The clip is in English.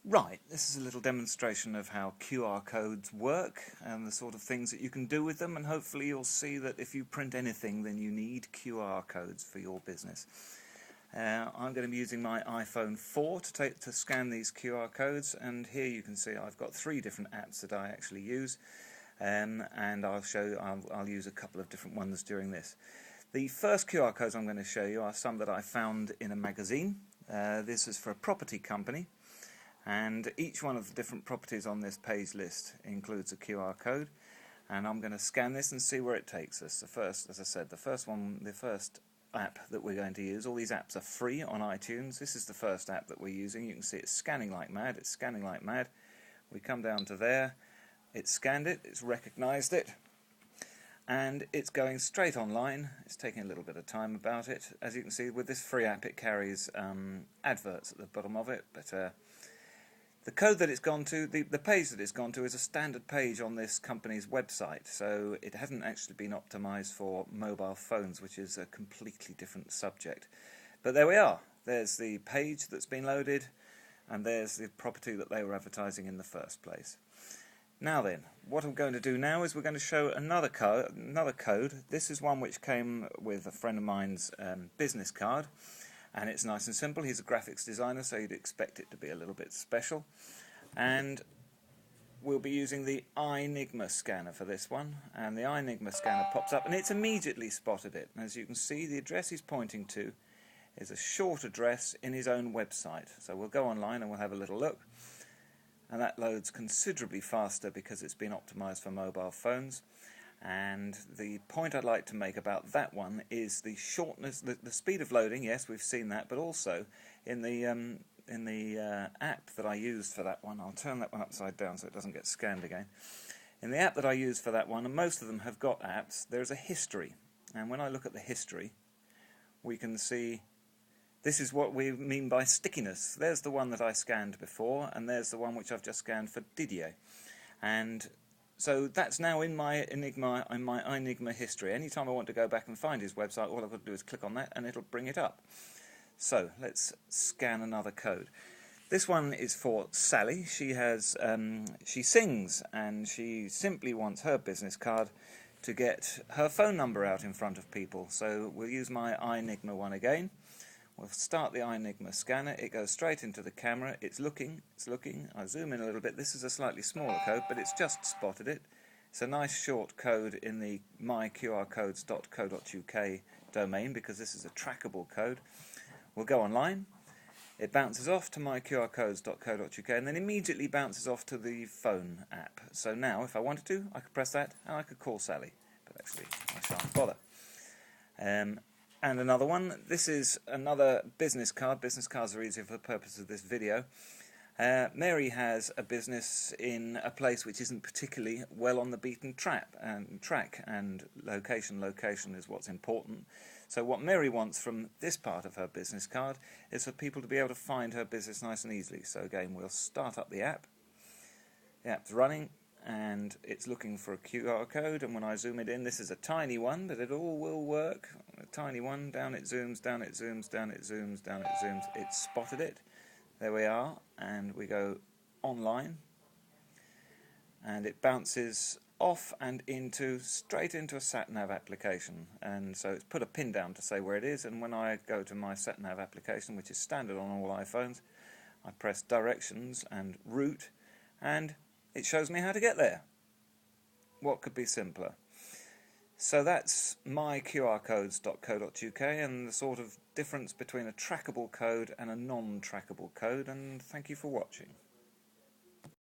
Right, this is a little demonstration of how QR codes work and the sort of things that you can do with them, and hopefully you'll see that if you print anything then you need QR codes for your business. I'm going to be using my iPhone 4 to scan these QR codes, and here you can see I've got 3 different apps that I actually use, and I'll use a couple of different ones during this. The first QR codes I'm going to show you are some that I found in a magazine. This is for a property company. And each one of the different properties on this page list includes a QR code, and I'm going to scan this and see where it takes us. The first, as I said, the first app that we're going to use, all these apps are free on iTunes. This is the first app that we're using. You can see it's scanning like mad. It's scanning like mad. We come down to there. It's scanned it. It's recognized it. And it's going straight online. It's taking a little bit of time about it. As you can see, with this free app, it carries adverts at the bottom of it, but the code that it's gone to, the page that it's gone to, is a standard page on this company's website, so it hasn't actually been optimized for mobile phones, which is a completely different subject. But there we are. There's the page that's been loaded, and there's the property that they were advertising in the first place. Now then, what I'm going to do now is we're going to show another code. This is one which came with a friend of mine's business card. And it's nice and simple. He's a graphics designer, so you'd expect it to be a little bit special. And we'll be using the iNigma scanner for this one. And the iNigma scanner pops up, and it's immediately spotted it. And as you can see, the address he's pointing to is a short address in his own website. So we'll go online and we'll have a little look. And that loads considerably faster because it's been optimized for mobile phones. And the point I'd like to make about that one is the shortness, the speed of loading. Yes, we've seen that, but also in the app that I used for that one, I'll turn that one upside down so it doesn't get scanned again. In the app that I used for that one, and most of them have got apps, there's a history. And when I look at the history, we can see this is what we mean by stickiness. There's the one that I scanned before, and there's the one which I've just scanned for Didier. And so that's now in my iNigma history. Anytime I want to go back and find his website, all I've got to do is click on that and it'll bring it up. So let's scan another code. This one is for Sally. She sings, and she simply wants her business card to get her phone number out in front of people. So we'll use my iNigma one again. We'll start the iNigma scanner. It goes straight into the camera. It's looking. I zoom in a little bit. This is a slightly smaller code, but it's just spotted it. It's a nice short code in the myqrcodes.co.uk domain because this is a trackable code. We'll go online. It bounces off to myqrcodes.co.uk and then immediately bounces off to the phone app. So now, if I wanted to, I could press that and I could call Sally. But actually, I shan't bother. And another one, this is another business card. Business cards are easier for the purpose of this video. Mary has a business in a place which isn't particularly well on the beaten track, and location is what's important. So what Mary wants from this part of her business card is for people to be able to find her business nice and easily. So again, we'll start up the app. The app's running, and it's looking for a QR code, and when I zoom it in, this is a tiny one, but it all will work. A tiny one, down it zooms, down it zooms, down it zooms, down it zooms. It's spotted it. There we are, and we go online, and it bounces off and straight into a sat-nav application. And so it's put a pin down to say where it is, and when I go to my sat-nav application, which is standard on all iPhones, I press directions and route, and it shows me how to get there. What could be simpler? So that's myqrcodes.co.uk and the sort of difference between a trackable code and a non-trackable code, and thank you for watching.